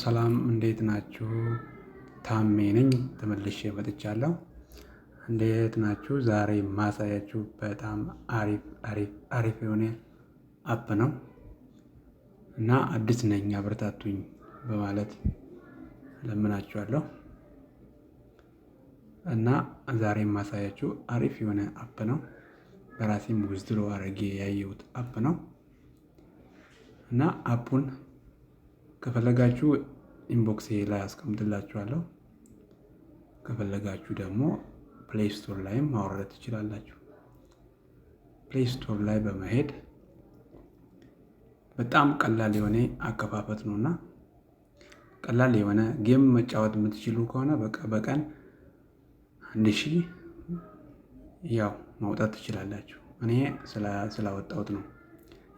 ሰላም እንዴት ናችሁ? ታሜ ነኝ ተመልሼ መጥቻለሁ። እንዴት ናችሁ? ዛሬ ማሳያችሁ በጣም አሪፍ የሆነ አፕ ነው እና አዲስ ነኝ አበረታቱኝ በማለት ለምናችኋለሁ። እና ዛሬ ማሳያችሁ አሪፍ የሆነ አፕ ነው። በራሴም ዊዝድሮ አድርጌ ያየሁት አፕ ነው እና አፑን ከፈለጋችሁ ኢንቦክስ ላይ አስቀምጥላችኋለሁ። ከፈለጋችሁ ደግሞ ፕሌይ ስቶር ላይም ማውረድ ትችላላችሁ። ፕሌይ ስቶር ላይ በመሄድ በጣም ቀላል የሆነ አከፋፈት ነውና ቀላል የሆነ ጌም መጫወት የምትችሉ ከሆነ በቀን 1000 ያው ማውጣት ትችላላችሁ። እኔ ስላወጣሁት ነው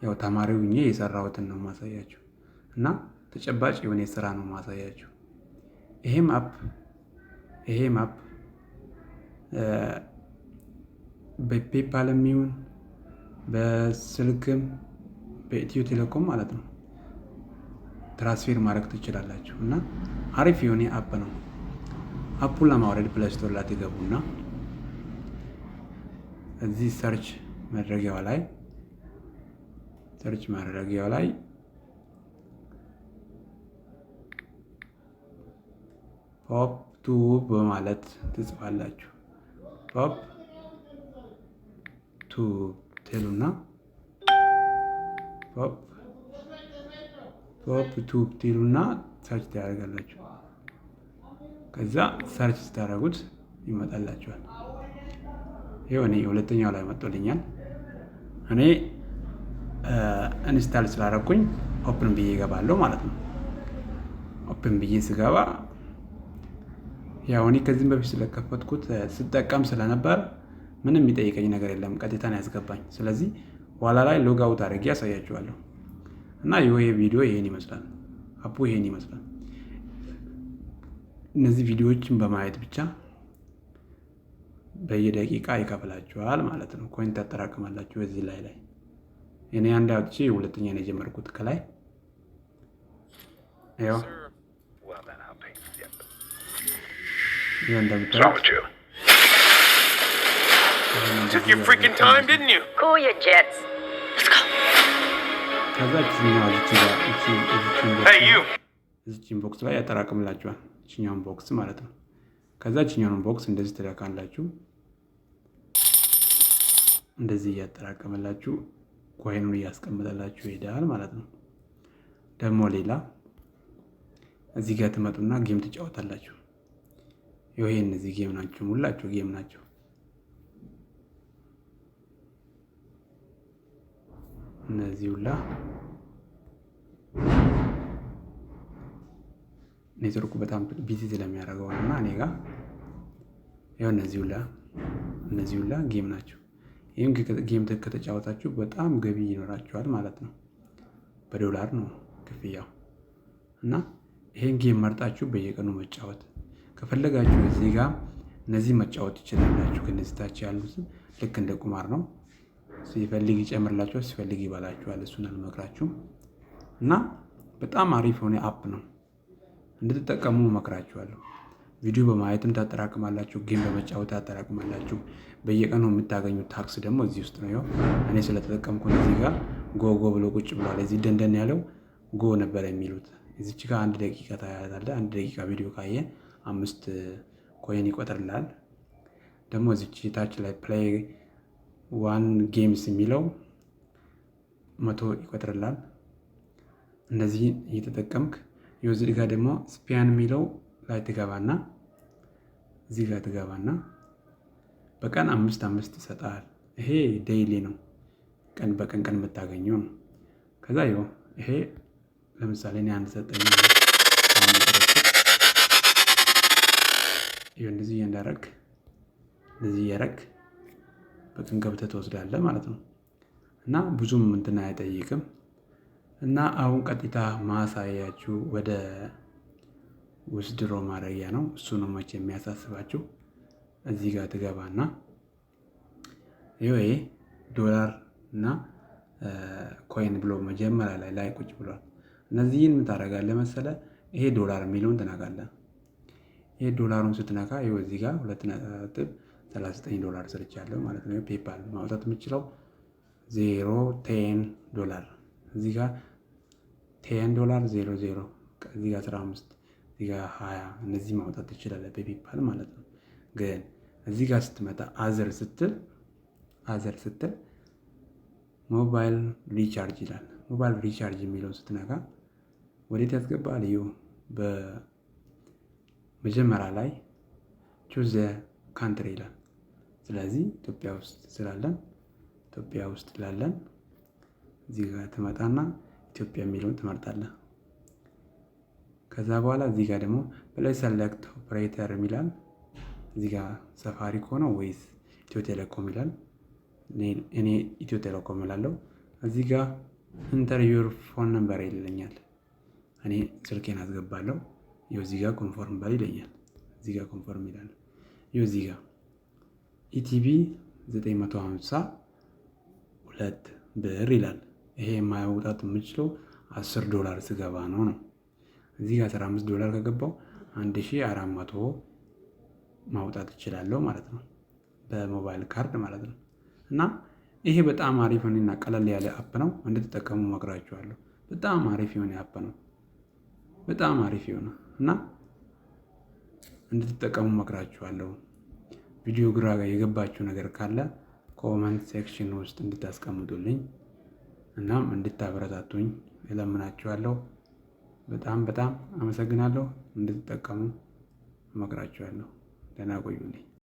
ያው ተማሪው ሆኜ የሰራሁትን ነው ማሳያችሁ እና ተጨባጭ የሆነ ስራ ነው ማሳያችሁ። ይሄም አፕ በፔፓልም ይሁን በስልክም በኢትዮ ቴሌኮም ማለት ነው ትራንስፈር ማድረግ ትችላላችሁ እና አሪፍ የሆነ አፕ ነው። አፑን ለማውረድ ፕሌይ ስቶር ላይ ትገቡና እዚህ ሰርች ማድረጊያው ላይ ፖፕ ቱብ በማለት ትጽፋላችሁ። ፖፕ ቱብ ትሉና ፖፕ ቱብ ትሉና ሰርች ታደርጋላችሁ። ከዛ ሰርች ስታደርጉት ይመጣላችኋል። ይኸው እኔ ሁለተኛው ላይ መጥቶልኛል። እኔ ኢንስታል ስላደረኩኝ ኦፕን ብዬ እገባለሁ ማለት ነው። ኦፕን ብዬ ስገባ ያው እኔ ከዚህም በፊት ስለከፈትኩት ስጠቀም ስለነበር ምንም የሚጠይቀኝ ነገር የለም፣ ቀጥታ ነው ያስገባኝ። ስለዚህ ኋላ ላይ ሎግ አውት አድርጌ ያሳያችኋለሁ እና ይሄ ቪዲዮ ይሄን ይመስላል። አፑ ይሄን ይመስላል። እነዚህ ቪዲዮዎችን በማየት ብቻ በየደቂቃ ይከፍላችኋል ማለት ነው። ኮይን ታጠራቅማላችሁ እዚህ ላይ እኔ አንድ አውጥቼ ሁለተኛ ነው የጀመርኩት ከላይ ያው Took your freaking time, didn't you? Cool your jets. Let's go. Hey, you. እዚህችን ቦክስ ላይ ያጠራቅምላችኋል። እቺኛውን ቦክስ ማለት ነው። ከዛ እቺኛውን ቦክስ እንደዚህ ትለካላችሁ። እንደዚህ እያጠራቀመላችሁ ኮይኑን እያስቀመጠላችሁ ይሄዳል ማለት ነው። ደግሞ ሌላ እዚህ ጋር ትመጡና ጌም ትጫወታላችሁ። ይሄ እነዚህ ጌም ናቸው፣ ሁላችሁ ጌም ናቸው። እነዚህ ሁላ ኔትወርኩ በጣም ቢዚ ስለሚያደርገው እና እኔ ጋር ይሄው እነዚህ ሁላ ጌም ናቸው። ይሄን ጌም ከተጫወታችሁ በጣም ገቢ ይኖራችኋል ማለት ነው። በዶላር ነው ክፍያው እና ይሄን ጌም መርጣችሁ በየቀኑ መጫወት ከፈለጋችሁ እዚህ ጋር እነዚህ መጫወት ትችላላችሁ። ከነዚህ ታች ያሉት ልክ እንደ ቁማር ነው። ሲፈልግ ይጨምርላችኋል፣ ሲፈልግ ይባላችኋል። እሱን አልመክራችሁም እና በጣም አሪፍ የሆነ አፕ ነው፣ እንድትጠቀሙ መክራችኋለሁ። ቪዲዮ በማየትም ታጠራቅማላችሁ፣ ጌም በመጫወት ታጠራቅማላችሁ። በየቀኑ የምታገኙት ታክስ ደግሞ እዚህ ውስጥ ነው። ያው እኔ ስለተጠቀምኩ እዚህ ጋር ጎ ብሎ ቁጭ ብሏል። እዚህ ደንደን ያለው ጎ ነበር የሚሉት። እዚች ጋር 1 ደቂቃ ታያታለህ። 1 ደቂቃ ቪዲዮ ካየ 5 ኮይን ይቆጥርላል። ደግሞ እዚች ታች ላይ ፕሌይ 1 ጌምስ የሚለው 100 ይቆጥርላል። እንደዚህ እየተጠቀምክ እዚህ ጋር ደግሞ ስፒያን የሚለው ላይ ትገባና እዚህ ጋር ትገባና በቀን 5 ይሰጣል። ይሄ ዴይሊ ነው፣ ቀን በቀን የምታገኘው ነው። ከዛ ይሄ ለምሳሌ እኔ አንድ ሰጠኝ እንደዚህ እያደረግክ በቀን ገብተህ ትወስዳለህ ማለት ነው እና ብዙም እንትን አይጠይቅም። እና አሁን ቀጥታ ማሳያችሁ ወደ ዊዝድሮ ማድረጊያ ነው። እሱ ነው መቼ የሚያሳስባችሁ። እዚህ ጋር ትገባና ይሄ ዶላር እና ኮይን ብሎ መጀመሪያ ላይ ቁጭ ብሏል። እነዚህን ምን ታደርጋለህ መሰለህ? ይሄ ዶላር የሚለውን ትነካለህ። ይሄ ዶላሩን ስትነካ ይኸው እዚህ ጋር $2.39 ሰርቻለሁ ማለት ነው። ፔፓል ማውጣት የምችለው $0.10 እዚህ ጋር $10 00 እዚህ ጋር 15 እዚህ ጋር 20 እነዚህ ማውጣት ትችላለህ በፔፓል ማለት ነው። ግን እዚህ ጋር ስትመጣ አዘር ስትል ሞባይል ሪቻርጅ ይላል። ሞባይል ሪቻርጅ የሚለውን ስትነካ ወዴት ያስገባል? ይኸው በመጀመሪያ ላይ ቹዝ ዘ ካንትሪ ይላል። ስለዚህ ኢትዮጵያ ውስጥ ላለን እዚህ ጋር ትመጣና ኢትዮጵያ የሚለውን ትመርጣለህ። ከዛ በኋላ እዚህ ጋር ደግሞ ፕሌስ ሰሌክት ኦፕሬተር የሚላል እዚህ ጋር ሳፋሪኮም ወይስ ኢትዮ ቴሌኮም ይላል። እኔ ኢትዮ ቴሌኮም እላለሁ። እዚህ ጋር ኢንተር ዩር ፎን ነምበር ይለኛል። እኔ ስልኬን አስገባለሁ። ይኸው እዚህ ጋር ኮንፈርም በል ይለኛል። እዚህ ጋር ኮንፈርም ይላል። ይኸው እዚህ ጋር ኢቲቪ 952 ብር ይላል። ይሄ የማያውጣት የምችለው $10 ስገባ ነው። እዚህ ጋር $15 ከገባው 1400 ማውጣት እችላለሁ ማለት ነው፣ በሞባይል ካርድ ማለት ነው። እና ይሄ በጣም አሪፍ እና ቀለል ያለ አፕ ነው። እንድትጠቀሙ እመክራችኋለሁ። በጣም አሪፍ የሆነ አፕ ነው። በጣም አሪፍ የሆነ እና እንድትጠቀሙ እመክራችኋለሁ። ቪዲዮ ግራ የገባችሁ ነገር ካለ ኮመንት ሴክሽን ውስጥ እንድታስቀምጡልኝ እናም እንድታበረታቱኝ እለምናችኋለሁ። በጣም አመሰግናለሁ። እንድትጠቀሙ እመክራችኋለሁ። ደህና ቆዩልኝ።